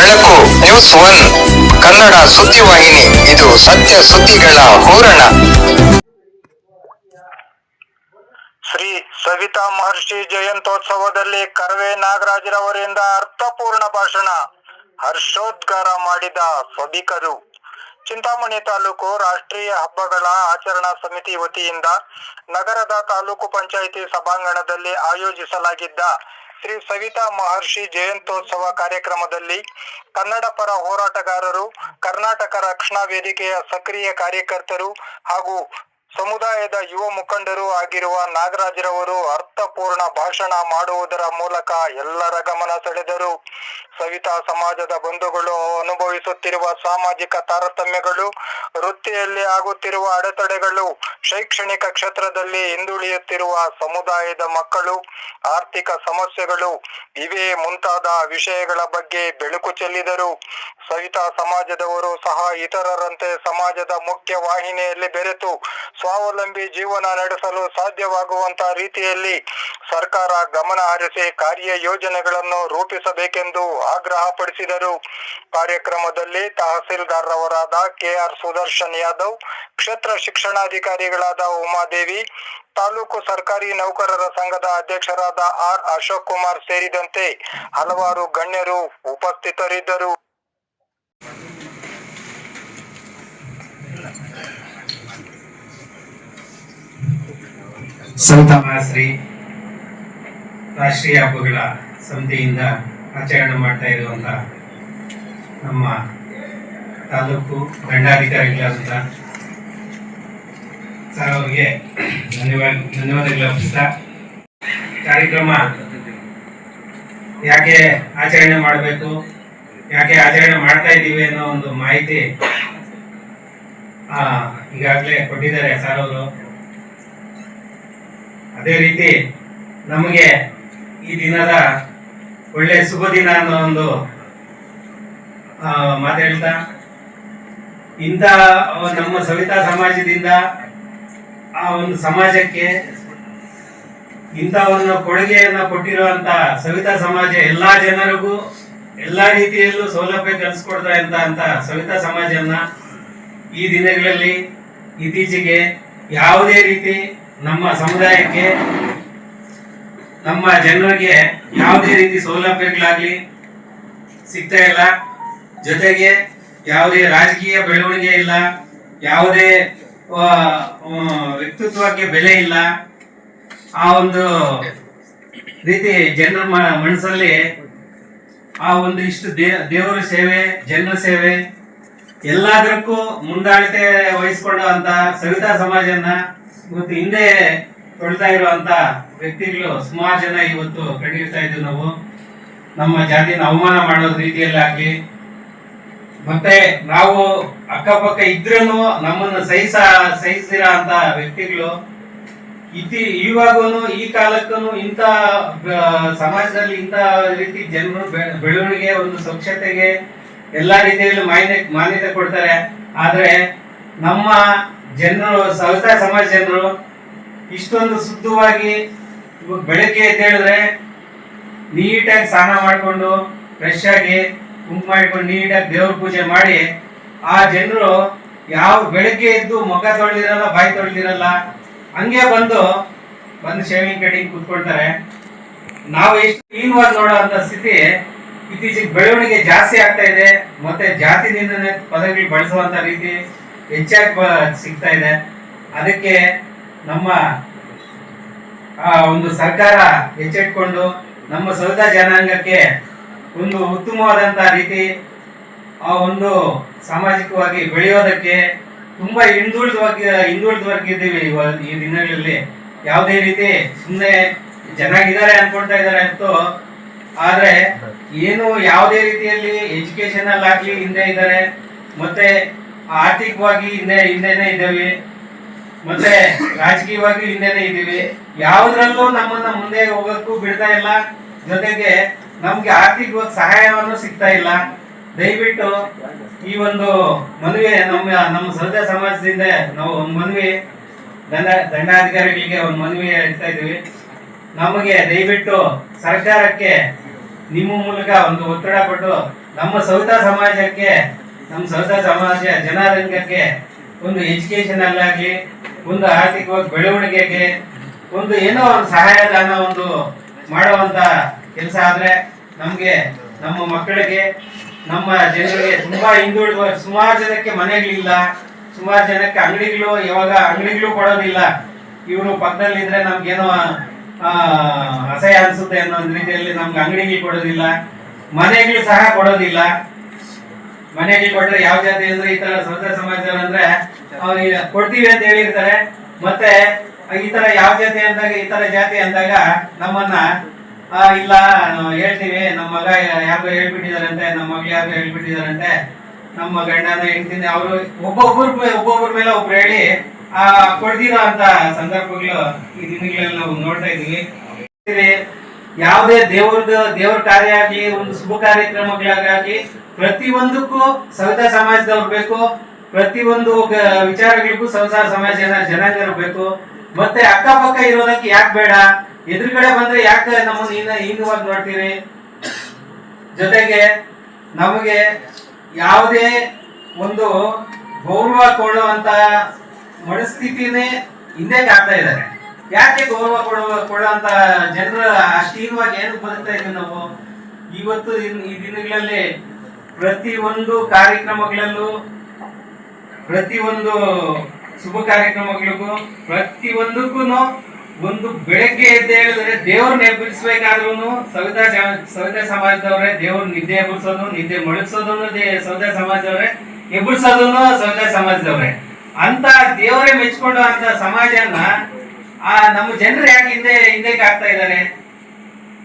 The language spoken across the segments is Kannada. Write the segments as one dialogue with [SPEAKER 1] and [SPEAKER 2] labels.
[SPEAKER 1] ಬೆಳಕು ನ್ಯೂಸ್ ಒನ್ ಕನ್ನಡ ಸುದ್ದಿವಾಹಿನಿ. ಇದು ಸತ್ಯ ಸುದ್ದಿಗಳ ಹೂರಣ.
[SPEAKER 2] ಶ್ರೀ ಸವಿತಾ ಮಹರ್ಷಿ ಜಯಂತ್ಯೋತ್ಸವದಲ್ಲಿ ಕರವೇ ನಾಗರಾಜರವರಿಂದ ಅರ್ಥಪೂರ್ಣ ಭಾಷಣ. ಹರ್ಷೋದ್ಗಾರ ಮಾಡಿದ ಸಭಿಕರು. ಚಿಂತಾಮಣಿ ತಾಲೂಕು ರಾಷ್ಟ್ರೀಯ ಹಬ್ಬಗಳ ಆಚರಣಾ ಸಮಿತಿ ವತಿಯಿಂದ ನಗರದ ತಾಲೂಕು ಪಂಚಾಯಿತಿ ಸಭಾಂಗಣದಲ್ಲಿ ಆಯೋಜಿಸಲಾಗಿದ್ದ ಶ್ರೀ ಸವಿತಾ ಮಹರ್ಷಿ ಜಯಂತ್ಯೋತ್ಸವ ಕಾರ್ಯಕ್ರಮದಲ್ಲಿ ಕನ್ನಡ ಪರ ಹೋರಾಟಗಾರರು, ಕರ್ನಾಟಕ ರಕ್ಷಣಾ ವೇದಿಕೆಯ ಸಕ್ರಿಯ ಕಾರ್ಯಕರ್ತರು ಹಾಗೂ ಸಮುದಾಯದ ಯುವ ಮುಖಂಡರು ಆಗಿರುವ ನಾಗರಾಜರವರು ಅರ್ಥಪೂರ್ಣ ಭಾಷಣ ಮಾಡುವುದರ ಮೂಲಕ ಎಲ್ಲರ ಗಮನ ಸೆಳೆದರು. ಸವಿತಾ ಸಮಾಜದ ಬಂಧುಗಳು ಅನುಭವಿಸುತ್ತಿರುವ ಸಾಮಾಜಿಕ ತಾರತಮ್ಯಗಳು, ವೃತ್ತಿಯಲ್ಲಿ ಆಗುತ್ತಿರುವ ಅಡೆತಡೆಗಳು, ಶೈಕ್ಷಣಿಕ ಕ್ಷೇತ್ರದಲ್ಲಿ ಹಿಂದುಳಿಯುತ್ತಿರುವ ಸಮುದಾಯದ ಮಕ್ಕಳು, ಆರ್ಥಿಕ ಸಮಸ್ಯೆಗಳು ಇವೇ ಮುಂತಾದ ವಿಷಯಗಳ ಬಗ್ಗೆ ಬೆಳಕು ಚೆಲ್ಲಿದರು. ಸವಿತಾ ಸಮಾಜದವರು ಸಹ ಇತರರಂತೆ ಸಮಾಜದ ಮುಖ್ಯ ವಾಹಿನಿಯಲ್ಲಿ ಬೆರೆತು ಸ್ವಾವಲಂಬಿ ಜೀವನ ನಡೆಸಲು ಸಾಧ್ಯವಾಗುವಂತ ರೀತಿಯಲ್ಲಿ ಸರ್ಕಾರ ಗಮನ ಹರಿಸಿ ಕಾರ್ಯ ಯೋಜನೆಗಳನ್ನು ರೂಪಿಸಬೇಕೆಂದು ಆಗ್ರಹಪಡಿಸಿದರು. ಕಾರ್ಯಕ್ರಮದಲ್ಲಿ ತಹಸೀಲ್ದಾರರಾದ ಕೆಆರ್ ಸುದರ್ಶನ್ ಯಾದವ್, ಕ್ಷೇತ್ರ ಶಿಕ್ಷಣಾಧಿಕಾರಿಗಳಾದ ಉಮಾದೇವಿ, ತಾಲೂಕು ಸರ್ಕಾರಿ ನೌಕರರ ಸಂಘದ ಅಧ್ಯಕ್ಷರಾದ ಆರ್ ಅಶೋಕ್ ಕುಮಾರ್ ಸೇರಿದಂತೆ ಹಲವಾರು ಗಣ್ಯರು ಉಪಸ್ಥಿತರಿದ್ದರು.
[SPEAKER 3] ಸವಿತಾ ಮಹರ್ಷಿ ರಾಷ್ಟ್ರೀಯ ಹಬ್ಬಗಳ ಸಮಿತಿಯಿಂದ ಆಚರಣೆ ಮಾಡ್ತಾ ಇರುವಂಥ ನಮ್ಮ ತಾಲೂಕು ದಂಡಾಧಿಕಾರಿಗಳಾದಂಥ ಸರ್ ಅವರಿಗೆ ಧನ್ಯವಾದಗಳು ಅರ್ಪಿಸ್ತಾ, ಕಾರ್ಯಕ್ರಮ ಯಾಕೆ ಆಚರಣೆ ಮಾಡಬೇಕು, ಯಾಕೆ ಆಚರಣೆ ಮಾಡ್ತಾ ಇದ್ದೀವಿ ಅನ್ನೋ ಒಂದು ಮಾಹಿತಿ ಈಗಾಗಲೇ ಕೊಟ್ಟಿದ್ದಾರೆ ಸರ್ ಅವರು. ಅದೇ ರೀತಿ ನಮಗೆ ಈ ದಿನದ ಒಳ್ಳೆ ಶುಭ ದಿನ ಅನ್ನೋ ಒಂದು ಮಾತಾಡ್ತಾ, ಇಂಥ ನಮ್ಮ ಸವಿತಾ ಸಮಾಜದಿಂದ ಆ ಒಂದು ಸಮಾಜಕ್ಕೆ ಇಂಥ ಒಂದು ಕೊಡುಗೆಯನ್ನು ಕೊಟ್ಟಿರುವಂತ ಸವಿತಾ ಸಮಾಜ ಎಲ್ಲಾ ಜನರಿಗೂ ಎಲ್ಲಾ ರೀತಿಯಲ್ಲೂ ಸೌಲಭ್ಯ ಕಲಿಸ್ಕೊಡ್ತಾ ಅಂತ ಸವಿತಾ ಸಮಾಜವನ್ನ ಈ ದಿನಗಳಲ್ಲಿ ಇತ್ತೀಚೆಗೆ ಯಾವುದೇ ರೀತಿ ನಮ್ಮ ಸಮುದಾಯಕ್ಕೆ, ನಮ್ಮ ಜನರಿಗೆ ಯಾವುದೇ ರೀತಿ ಸೌಲಭ್ಯಗಳಾಗ್ಲಿ ಸಿಗ್ತಾ ಇಲ್ಲ. ಜೊತೆಗೆ ಯಾವುದೇ ರಾಜಕೀಯ ಬೆಳವಣಿಗೆ ಇಲ್ಲ, ಯಾವುದೇ ವ್ಯಕ್ತಿತ್ವಕ್ಕೆ ಬೆಲೆ ಇಲ್ಲ. ಆ ಒಂದು ರೀತಿ ಜನರ ಮನಸ್ಸಲ್ಲಿ ಆ ಒಂದು ಇಷ್ಟು ದೇವರ ಸೇವೆ, ಜನರ ಸೇವೆ ಎಲ್ಲದಕ್ಕೂ ಮುಂದಾಳತೆ ವಹಿಸ್ಕೊಳ್ಳುವಂತ ಸವಿತಾ ಸಮಾಜನ ಇವತ್ತು ಹಿಂದೆ ತೊಳ್ತಾ ಇರುವಂತ ವ್ಯಕ್ತಿಗಳು ಸುಮಾರು ಜನ ಇವತ್ತು ಕಂಡಿರ್ತಾ ಇದ್ವಿ ನಾವು. ನಮ್ಮ ಜಾತಿನ ಅವಮಾನ ಮಾಡೋದ್ ರೀತಿಯಲ್ಲಾಗ್ಲಿ, ಮತ್ತೆ ನಾವು ಅಕ್ಕಪಕ್ಕ ಇದ್ರೂ ನಮ್ಮನ್ನು ಸಹಿಸಿರೋ ಅಂತ ವ್ಯಕ್ತಿಗಳು ಇವಾಗೂ ಈ ಕಾಲಕ್ಕೂ ಇಂಥ ಸಮಾಜದಲ್ಲಿ ಇಂಥ ರೀತಿ ಜನರು ಬೆಳವಣಿಗೆ, ಒಂದು ಸ್ವಚ್ಛತೆಗೆ ಎಲ್ಲಾ ರೀತಿಯಲ್ಲೂ ಮಾನ್ಯತೆ ಕೊಡ್ತಾರೆ. ಆದ್ರೆ ನಮ್ಮ ಜನರು, ಸವಿತಾ ಸಮಾಜ ಜನರು ಇಷ್ಟೊಂದು ಶುದ್ಧವಾಗಿ ಬೆಳಗ್ಗೆ ಎದ್ದೇಳಿದ್ರೆ ನೀಟಾಗಿ ಸ್ನಾನ ಮಾಡಿಕೊಂಡು ಫ್ರೆಶ್ ಆಗಿ ಕುಂಕುಮ ಮಾಡ್ಕೊಂಡು ನೀಟಾಗಿ ದೇವ್ರ ಪೂಜೆ ಮಾಡಿ, ಆ ಜನರು ಯಾವ ಬೆಳಗ್ಗೆ ಎದ್ದು ಮುಖ ತೊಳೆದಿರಲ್ಲ, ಬಾಯಿ ತೊಳೆದಿರಲ್ಲ, ಹಂಗೆ ಬಂದು ಶೇವಿಂಗ್ ಕಟಿಂಗ್ ಕೂತ್ಕೊಳ್ತಾರೆ. ನಾವು ಎಷ್ಟು ಕ್ಲೀನ್ವಾಗಿ ನೋಡುವಂತ ಸ್ಥಿತಿ ಇತ್ತೀಚೆಗೆ ಬೆಳವಣಿಗೆ ಜಾಸ್ತಿ ಆಗ್ತಾ ಇದೆ. ಮತ್ತೆ ಜಾತಿ ನಿಂದನೆ ಪದಗಳು ಬಳಸುವಂತ ರೀತಿ ಹೆಚ್ಚಾಗಿ ಸಿಗ್ತಾ ಇದೆ. ಅದಕ್ಕೆ ನಮ್ಮ ಒಂದು ಸರ್ಕಾರ ಎಚ್ಚೆತ್ಕೊಂಡು ನಮ್ಮ ಸವಿತಾ ಜನಾಂಗಕ್ಕೆ ಒಂದು ಉತ್ತಮವಾದಂತ ರೀತಿ ಆ ಒಂದು ಸಾಮಾಜಿಕವಾಗಿ ಬೆಳೆಯೋದಕ್ಕೆ ತುಂಬಾ ಹಿಂದುಳಿದವರ್ಗಿದ್ದೀವಿ ಈ ದಿನಗಳಲ್ಲಿ. ಯಾವುದೇ ರೀತಿ ಸುಮ್ಮನೆ ಚೆನ್ನಾಗಿದ್ದಾರೆ ಅನ್ಕೊಳ್ತಾ ಇದ್ದಾರೆ ಅಂತೂ, ಆದ್ರೆ ಏನು ಯಾವುದೇ ರೀತಿಯಲ್ಲಿ ಎಜುಕೇಶನ್ ಅಲ್ಲಿ ಆಗ್ಲಿ ಹಿಂದೆ ಇದ್ದಾರೆ, ಮತ್ತೆ ಆರ್ಥಿಕವಾಗಿ ಹಿಂದೆನೆ ಇದ್ದೇವೆ, ಮತ್ತೆ ರಾಜಕೀಯವಾಗಿ ಹಿಂದೆನೆ ಇದ್ದೀವಿ. ಯಾವುದ್ರಲ್ಲೂ ನಮ್ಮನ್ನ ಮುಂದೆ ಹೋಗಕ್ಕೂ ಬಿಡ್ತಾ ಇಲ್ಲ. ಜೊತೆಗೆ ನಮ್ಗೆ ಆರ್ಥಿಕವಾಗಿ ಸಹಾಯವನ್ನು ಸಿಗ್ತಾ ಇಲ್ಲ. ದಯವಿಟ್ಟು ಈ ಒಂದು ಮನವಿ ನಮ್ಮ ಸವಿತಾ ಸಮಾಜದಿಂದ ನಾವು ಒಂದು ಮನವಿ ದಂಡಾಧಿಕಾರಿಗಳಿಗೆ ಒಂದು ಮನವಿ ಹೇಳ್ತಾ ಇದೀವಿ. ನಮಗೆ ದಯವಿಟ್ಟು ಸರ್ಕಾರಕ್ಕೆ ನಿಮ್ಮ ಮೂಲಕ ಒಂದು ಒತ್ತಡ ಕೊಟ್ಟು ನಮ್ಮ ಸವಿತಾ ಸಮಾಜಕ್ಕೆ, ನಮ್ಮ ಸವಿತಾ ಸಮಾಜ ಜನಾಂಗಕ್ಕೆ ಒಂದು ಎಜುಕೇಶನ್ ಅಲ್ಲಾಗ್ಲಿ, ಒಂದು ಆರ್ಥಿಕವಾಗಿ ಬೆಳವಣಿಗೆಗೆ ಒಂದು ಏನೋ ಒಂದು ಸಹಾಯಧನ ಒಂದು ಮಾಡುವಂತ ಕೆಲಸ ಆದ್ರೆ ನಮ್ಗೆ, ನಮ್ಮ ಮಕ್ಕಳಿಗೆ, ನಮ್ಮ ಜನರಿಗೆ ತುಂಬಾ ಹಿಂದುಳಿದ ಸುಮಾರು ಜನಕ್ಕೆ ಮನೆಗಳಿಲ್ಲ, ಸುಮಾರು ಜನಕ್ಕೆ ಅಂಗಡಿಗಳು, ಇವಾಗ ಅಂಗಡಿಗಳು ಕೊಡೋದಿಲ್ಲ. ಇವರು ಪಕ್ಕದಲ್ಲಿ ಇದ್ರೆ ನಮ್ಗೇನೋ ಅಸಹ್ಯ ಅನ್ಸುತ್ತೆ ಅನ್ನೋ ಒಂದು ರೀತಿಯಲ್ಲಿ ನಮ್ಗೆ ಅಂಗಡಿಗಳು ಕೊಡೋದಿಲ್ಲ, ಮನೆಗಳು ಸಹ ಕೊಡೋದಿಲ್ಲ. ಮನೆಗೆ ಕೊಟ್ರೆ ಯಾವ ಜಾತಿ ಅಂದ್ರೆ ಈ ತರ ಸವಿತಾ ಸಮಾಜದವ್ರು ಅಂದ್ರೆ ಕೊಡ್ತೀವಿ ಅಂತ ಹೇಳಿರ್ತಾರೆ. ಮತ್ತೆ ಈ ತರ ಯಾವ ಜಾತಿ ಅಂದಾಗ, ಈ ತರ ಜಾತಿ ಅಂದಾಗ ನಮ್ಮನ್ನ ಇಲ್ಲ ಹೇಳ್ತೀವಿ, ನಮ್ಮ ಮಗ ಯಾರಿಗೋ ಹೇಳ್ಬಿಟ್ಟಿದಾರಂತೆ, ನಮ್ಮ ಮಗಳು ಯಾರಿಗೋ ಹೇಳ್ಬಿಟ್ಟಿದಾರಂತೆ, ನಮ್ಮ ಗಂಡನ ಹೆಂಡ್ತಿನ ಅವರು ಒಬ್ಬೊಬ್ಬರ ಮೇಲೆ ಒಬ್ರು ಹೇಳಿ ಕೊಡ್ದಿರೋ ಅಂತ ಸಂದರ್ಭಗಳು ಈ ದಿನಗಳಲ್ಲಿ ನಾವು ನೋಡ್ತಾ ಇದೀವಿ. ಯಾವುದೇ ದೇವ್ರ ಕಾರ್ಯ ಆಗ್ಲಿ, ಒಂದು ಶುಭ ಕಾರ್ಯಕ್ರಮಗಳಾಗಲಿ ಪ್ರತಿಯೊಂದಕ್ಕೂ ಸವಿತಾ ಸಮಾಜದವ್ರು ಬೇಕು, ಪ್ರತಿಯೊಂದು ವಿಚಾರಗಳಿಗೂ ಸವಿತಾ ಸಮಾಜ ಜನಾಂಗರು ಬೇಕು. ಮತ್ತೆ ಅಕ್ಕಪಕ್ಕ ಇರೋದಕ್ಕೆ ಯಾಕೆ ಬೇಡ, ಎದುರುಗಡೆ ಬಂದ್ರೆ ಯಾಕೆ ನಮ್ಮನ್ನ ಹೀನವಾಗಿ ನೋಡ್ತೀವಿ? ಜೊತೆಗೆ ನಮಗೆ ಯಾವುದೇ ಒಂದು ಗೌರವ ಕೊಡುವಂತ ಮನಸ್ಥಿತಿನೇ ಹಿಂದೆ ಆಗ್ತಾ ಇದ್ದಾರೆ. ಯಾಕೆ ಗೌರವ ಕೊಡುವಂತ ಜನರು ಅಷ್ಟು ಹೀನವಾಗಿ ಏನು ಬದುಕ್ತಾ ಇದೀವಿ ನಾವು? ಇವತ್ತು ಈ ದಿನಗಳಲ್ಲಿ ಪ್ರತಿಯೊಂದು ಕಾರ್ಯಕ್ರಮಗಳಲ್ಲೂ, ಪ್ರತಿಯೊಂದು ಶುಭ ಕಾರ್ಯಕ್ರಮಗಳಿಗೂ, ಪ್ರತಿಯೊಂದಕ್ಕೂ ಒಂದು ಬೆಳಗ್ಗೆ ಎದ್ದು ಹೇಳಿದ್ರೆ ದೇವ್ರನ್ನ ಎಬ್ಬರಿಸಬೇಕಾದ್ರೂ ಸವಿತಾ ಸಮಾಜದವ್ರೆ, ದೇವ್ರ ನಿದ್ದೆ ಎಬ್ಬರಿಸೋದು, ನಿದ್ದೆ ಮಡಗಿಸೋದನ್ನು ಸವಿತಾ ಸಮಾಜದವ್ರೆ, ಎಬ್ಬರಿಸೋದನ್ನು ಸವಿತಾ ಸಮಾಜದವ್ರೆ. ಅಂತ ದೇವರೇ ಮೆಚ್ಕೊಂಡು ಅಂತ ಸಮಾಜನ ನಮ್ಮ ಜನರು ಯಾಕೆ ಹಿಂದಕ್ಕೆ ಆಗ್ತಾ ಇದ್ದಾರೆ?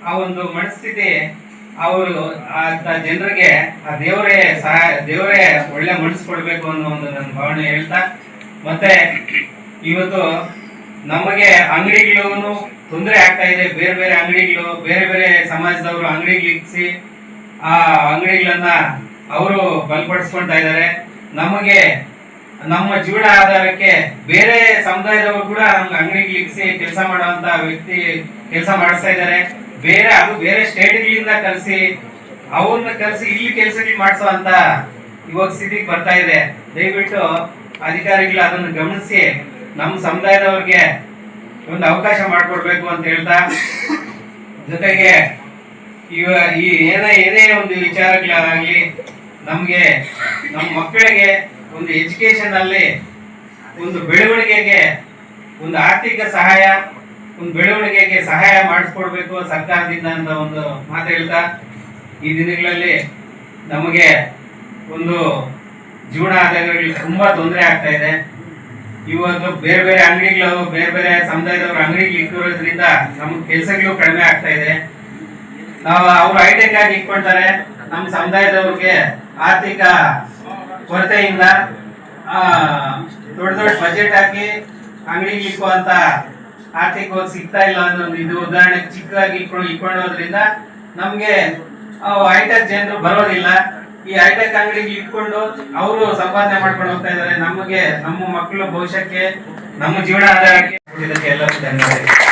[SPEAKER 3] ಆ ಒಂದು ಮನಸ್ಥಿತಿ ಅವರು ಜನರಿಗೆ ಆ ದೇವರೇ ಒಳ್ಳೆ ಮನಸ್ಸು ಕೊಡ್ಬೇಕು ಅನ್ನೋ ಒಂದು ನನ್ನ ಭಾವನೆ ಹೇಳ್ತಾ, ಮತ್ತೆ ಇವತ್ತು ನಮಗೆ ಅಂಗಡಿಗಳು ತೊಂದರೆ ಆಗ್ತಾ ಇದೆ. ಬೇರೆ ಬೇರೆ ಅಂಗಡಿಗಳು, ಬೇರೆ ಬೇರೆ ಸಮಾಜದವರು ಅಂಗಡಿಗಳಿಸಿ ಆ ಅಂಗಡಿಗಳನ್ನ ಅವರು ಬಲಪಡಿಸ್ಕೊಳ್ತಾ ಇದ್ದಾರೆ. ನಮಗೆ ನಮ್ಮ ಜೀವನ ಆಧಾರಕ್ಕೆ ಬೇರೆ ಸಮುದಾಯದವರು ಕೂಡ ನಮ್ಗೆ ಅಂಗಡಿಗಳಿಸಿ ಕೆಲಸ ಮಾಡುವಂತ ವ್ಯಕ್ತಿ ಕೆಲಸ ಮಾಡಿಸ್ತಾ ಇದ್ದಾರೆ. ಬೇರೆ ಸ್ಟೇಟ್ಗಳಿಂದ ಅವ್ರನ್ನ ಕರೆಸಿ ಇಲ್ಲಿ ಕೆಲಸಗಳು ಮಾಡಿಸುವಂತ ಇವಾಗ ಸ್ಥಿತಿಗೆ ಬರ್ತಾ ಇದೆ. ದಯವಿಟ್ಟು ಅಧಿಕಾರಿಗಳು ಅದನ್ನು ಗಮನಿಸಿ ನಮ್ಮ ಸಮುದಾಯದವ್ರಿಗೆ ಒಂದು ಅವಕಾಶ ಮಾಡಿಕೊಡ್ಬೇಕು ಅಂತ ಹೇಳ್ತಾ, ಜೊತೆಗೆ ಈ ಏನೇ ಒಂದು ವಿಚಾರಗಳಾಗಲಿ ನಮ್ಗೆ ನಮ್ಮ ಮಕ್ಕಳಿಗೆ ಒಂದು ಎಜುಕೇಶನ್ ಅಲ್ಲಿ ಒಂದು ಬೆಳವಣಿಗೆಗೆ, ಒಂದು ಆರ್ಥಿಕ ಸಹಾಯ, ಒಂದು ಬೆಳವಣಿಗೆಗೆ ಸಹಾಯ ಮಾಡಿಸ್ಕೊಡ್ಬೇಕು ಸರ್ಕಾರದಿಂದ ಅಂತ ಒಂದು ಮಾತು ಹೇಳ್ತಾ, ಈ ದಿನಗಳಲ್ಲಿ ನಮಗೆ ಒಂದು ಜೀವನ ಆದಾಯಗಳಿಗೆ ತುಂಬಾ ತೊಂದರೆ ಆಗ್ತಾ ಇದೆ. ಇವತ್ತು ಬೇರೆ ಬೇರೆ ಅಂಗಡಿಗಳು, ಬೇರೆ ಬೇರೆ ಸಮುದಾಯದವ್ರ ಅಂಗಡಿಗಳು ಇಟ್ಟಿರೋದ್ರಿಂದ ನಮ್ಗೆ ಕೆಲಸಗಳು ಕಡಿಮೆ ಆಗ್ತಾ ಇದೆ. ಅವ್ರು ಹೈಟೆಕ್ ಆಗಿ ಇಟ್ಕೊಳ್ತಾರೆ, ನಮ್ಮ ಸಮುದಾಯದವ್ರಿಗೆ ಆರ್ಥಿಕ ಕೊರತೆಯಿಂದ ದೊಡ್ಡ ಬಜೆಟ್ ಹಾಕಿ ಅಂಗಡಿಗೆ ಇಕ್ಕುವಂತ ಆರ್ಥಿಕವಾಗಿ ಸಿಗ್ತಾ ಇಲ್ಲ ಅನ್ನೋ ಇದು ಉದಾಹರಣೆ ಚಿಕ್ಕದಾಗಿ ಇಟ್ಕೊಂಡೋದ್ರಿಂದ ನಮ್ಗೆ ಹೈಟೆಕ್ ಜನರು ಬರೋದಿಲ್ಲ. ಈ ಹೈಟೆಕ್ ಅಂಗಡಿಗೆ ಇಟ್ಕೊಂಡು ಅವರು ಸಂಪಾದನೆ ಮಾಡ್ಕೊಂಡು ಹೋಗ್ತಾ ಇದ್ದಾರೆ. ನಮಗೆ, ನಮ್ಮ ಮಕ್ಕಳು ಭವಿಷ್ಯಕ್ಕೆ, ನಮ್ಮ ಜೀವನ ಆಧಾರಕ್ಕೆ ಎಲ್ಲರಿಗೂ ಧನ್ಯವಾದ.